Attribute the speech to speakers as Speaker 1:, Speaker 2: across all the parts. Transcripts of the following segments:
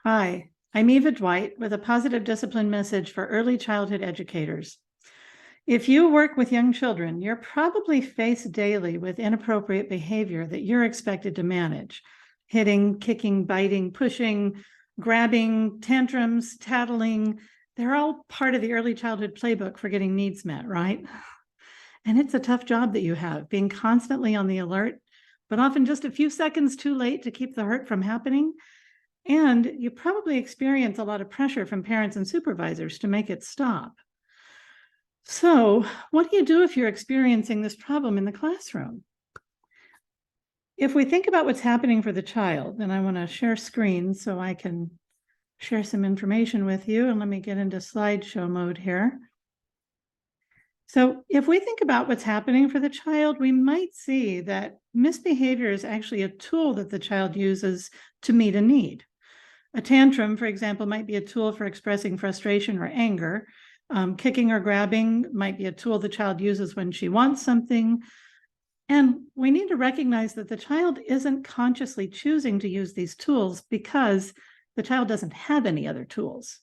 Speaker 1: Hi, I'm Eva Dwight with a positive discipline message for early childhood educators. If you work with young children, you're probably faced daily with inappropriate behavior that you're expected to manage. Hitting, kicking, biting, pushing, grabbing, tantrums, tattling, they're all part of the early childhood playbook for getting needs met, right? And it's a tough job that you have, being constantly on the alert, but often just a few seconds too late to keep the hurt from happening. And you probably experience a lot of pressure from parents and supervisors to make it stop. So, what do you do if you're experiencing this problem in the classroom? If we think about what's happening for the child, and I want to share screen so I can share some information with you, and let me get into slideshow mode here. So, if we think about what's happening for the child, we might see that misbehavior is actually a tool that the child uses to meet a need. A tantrum, for example, might be a tool for expressing frustration or anger. Kicking or grabbing might be a tool the child uses when she wants something. And we need to recognize that the child isn't consciously choosing to use these tools because the child doesn't have any other tools.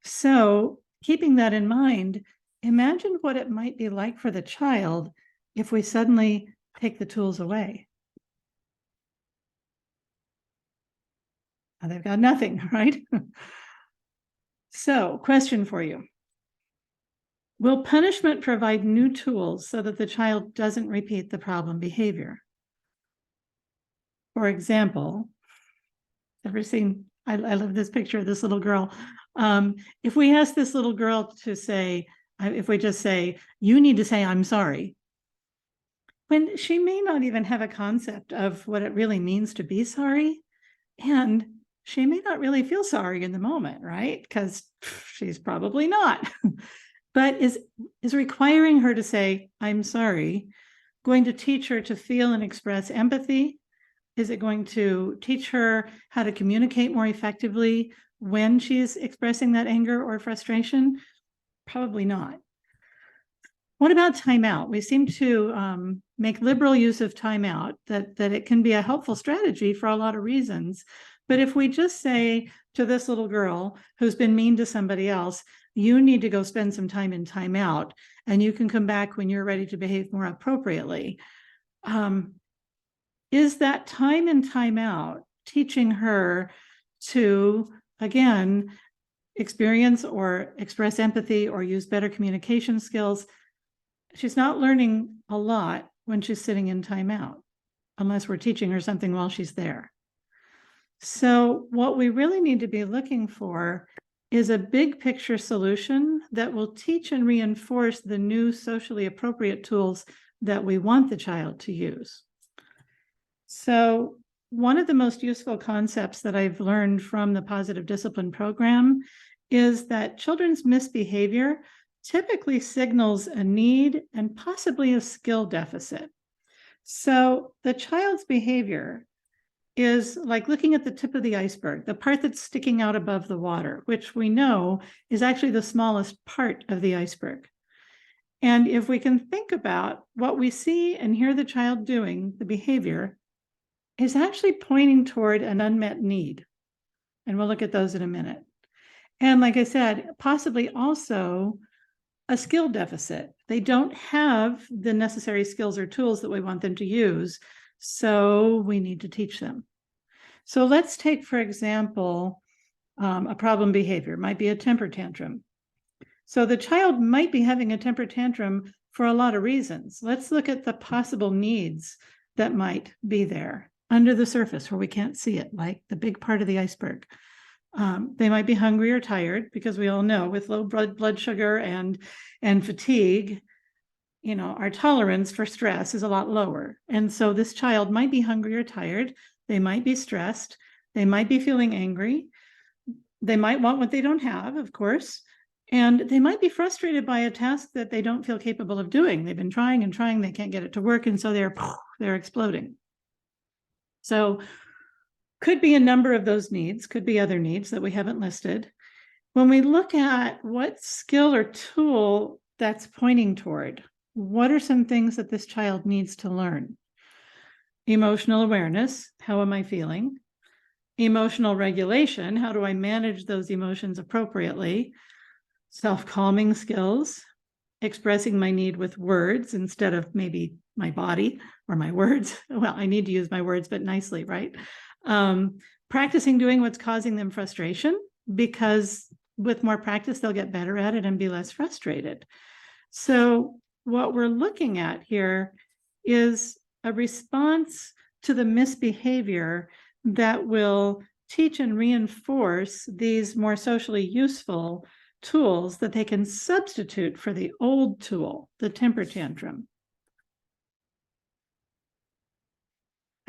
Speaker 1: So, keeping that in mind, imagine what it might be like for the child if we suddenly take the tools away. Now they've got nothing, right? So, question for you. Will punishment provide new tools so that the child doesn't repeat the problem behavior? For example, ever seen, I love this picture of this little girl. If we ask this little girl to say, if we just say, you need to say, I'm sorry, when she may not even have a concept of what it really means to be sorry, and she may not really feel sorry in the moment, right? Because she's probably not. But is requiring her to say, I'm sorry, going to teach her to feel and express empathy? Is it going to teach her how to communicate more effectively when she's expressing that anger or frustration? Probably not. What about timeout? We seem to make liberal use of timeout, that it can be a helpful strategy for a lot of reasons. But if we just say to this little girl who's been mean to somebody else, you need to go spend some time in timeout, and you can come back when you're ready to behave more appropriately. Is that time in timeout teaching her to, again, experience or express empathy or use better communication skills? She's not learning a lot when she's sitting in timeout, unless we're teaching her something while she's there. So what we really need to be looking for is a big picture solution that will teach and reinforce the new socially appropriate tools that we want the child to use. So one of the most useful concepts that I've learned from the Positive Discipline program is that children's misbehavior typically signals a need and possibly a skill deficit. So the child's behavior is like looking at the tip of the iceberg, the part that's sticking out above the water, which we know is actually the smallest part of the iceberg. And if we can think about what we see and hear the child doing, the behavior is actually pointing toward an unmet need. And we'll look at those in a minute. And like I said, possibly also a skill deficit. They don't have the necessary skills or tools that we want them to use, so we need to teach them. So let's take, for example, a problem behavior. It might be a temper tantrum. So the child might be having a temper tantrum for a lot of reasons. Let's look at the possible needs that might be there under the surface where we can't see it, like the big part of the iceberg. They might be hungry or tired, because we all know with low blood sugar and fatigue, our tolerance for stress is a lot lower. And so this child might be hungry or tired. They might be stressed. They might be feeling angry. They might want what they don't have, of course. And they might be frustrated by a task that they don't feel capable of doing. They've been trying and trying, they can't get it to work, and so they're exploding. So could be a number of those needs, could be other needs that we haven't listed. When we look at what skill or tool that's pointing toward, what are some things that this child needs to learn? Emotional awareness, how am I feeling? Emotional regulation, how do I manage those emotions appropriately? Self-calming skills, expressing my need with words instead of maybe my body or my words. Well, I need to use my words, but nicely, right? Practicing doing what's causing them frustration, because with more practice, they'll get better at it and be less frustrated. So what we're looking at here is a response to the misbehavior that will teach and reinforce these more socially useful tools that they can substitute for the old tool, the temper tantrum.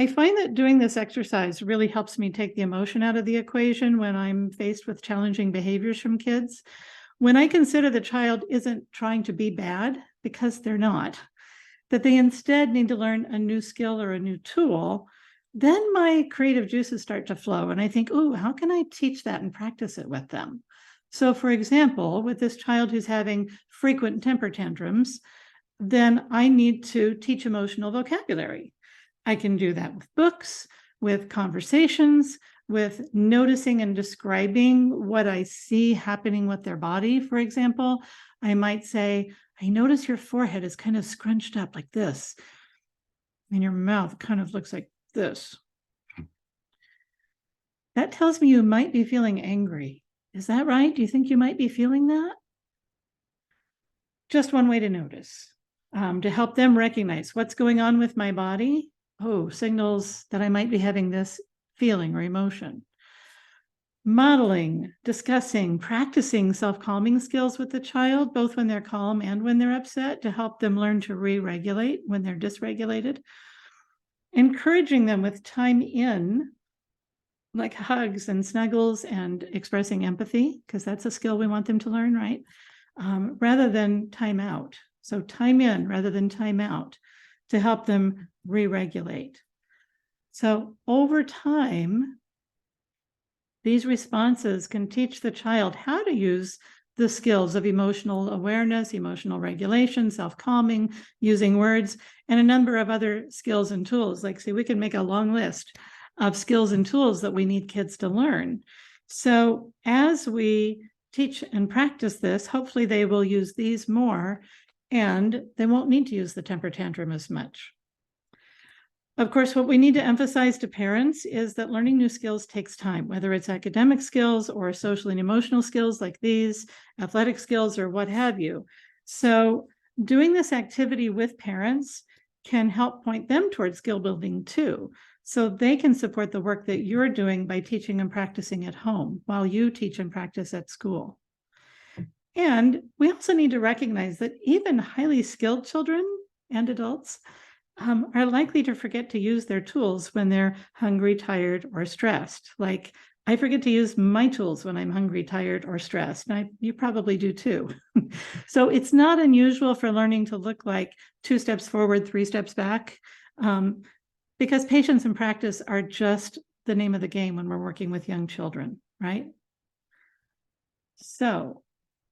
Speaker 1: I find that doing this exercise really helps me take the emotion out of the equation when I'm faced with challenging behaviors from kids. When I consider the child isn't trying to be bad, because they're not, that they instead need to learn a new skill or a new tool, then my creative juices start to flow. And I think, oh, how can I teach that and practice it with them? So for example, with this child who's having frequent temper tantrums, then I need to teach emotional vocabulary. I can do that with books, with conversations, with noticing and describing what I see happening with their body. For example, I might say, I notice your forehead is kind of scrunched up like this, and your mouth kind of looks like this. That tells me you might be feeling angry. Is that right? Do you think you might be feeling that? Just one way to notice, to help them recognize what's going on with my body. Oh, signals that I might be having this feeling or emotion. Modeling, discussing, practicing self-calming skills with the child, both when they're calm and when they're upset, to help them learn to re-regulate when they're dysregulated. Encouraging them with time in, like hugs and snuggles and expressing empathy, because that's a skill we want them to learn, right? Rather than time out. So time in rather than time out, to help them re-regulate. So over time, these responses can teach the child how to use the skills of emotional awareness, emotional regulation, self-calming, using words, and a number of other skills and tools. Like, see, we can make a long list of skills and tools that we need kids to learn. So as we teach and practice this, hopefully they will use these more, and they won't need to use the temper tantrum as much. Of course, what we need to emphasize to parents is that learning new skills takes time, whether it's academic skills or social and emotional skills like these, athletic skills, or what have you. So doing this activity with parents can help point them towards skill building too, so they can support the work that you're doing by teaching and practicing at home while you teach and practice at school. And we also need to recognize that even highly skilled children and adults are likely to forget to use their tools when they're hungry, tired, or stressed. Like, I forget to use my tools when I'm hungry, tired, or stressed. And you probably do too. So it's not unusual for learning to look like 2 steps forward, 3 steps back, because patience and practice are just the name of the game when we're working with young children, right? So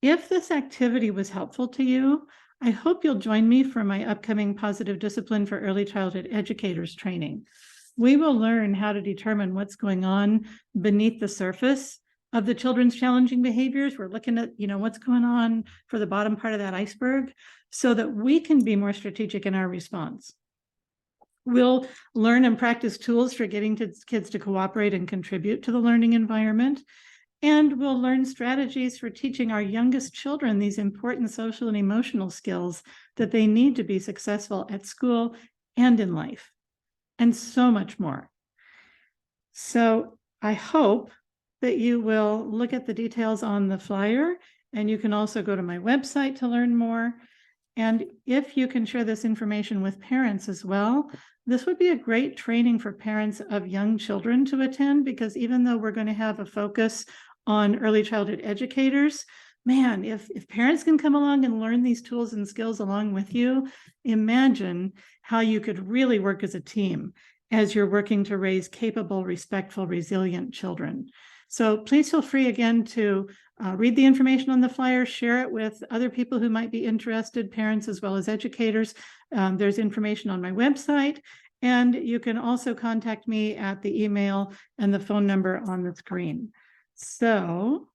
Speaker 1: if this activity was helpful to you, I hope you'll join me for my upcoming Positive Discipline for Early Childhood Educators training. We will learn how to determine what's going on beneath the surface of the children's challenging behaviors. We're looking at, what's going on for the bottom part of that iceberg, so that we can be more strategic in our response. We'll learn and practice tools for getting kids to cooperate and contribute to the learning environment. And we'll learn strategies for teaching our youngest children these important social and emotional skills that they need to be successful at school and in life, and so much more. So I hope that you will look at the details on the flyer, and you can also go to my website to learn more. And if you can share this information with parents as well, this would be a great training for parents of young children to attend, because even though we're going to have a focus on early childhood educators, man, if parents can come along and learn these tools and skills along with you, imagine how you could really work as a team as you're working to raise capable, respectful, resilient children. So please feel free again to read the information on the flyer, share it with other people who might be interested, parents as well as educators. There's information on my website, And you can also contact me at the email and the phone number on the screen. So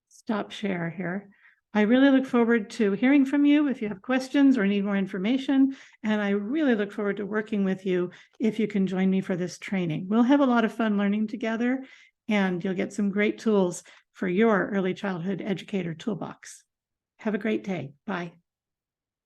Speaker 1: stop share here. I really look forward to hearing from you if you have questions or need more information. And I really look forward to working with you if you can join me for this training. We'll have a lot of fun learning together, and you'll get some great tools for your early childhood educator toolbox. Have a great day. Bye.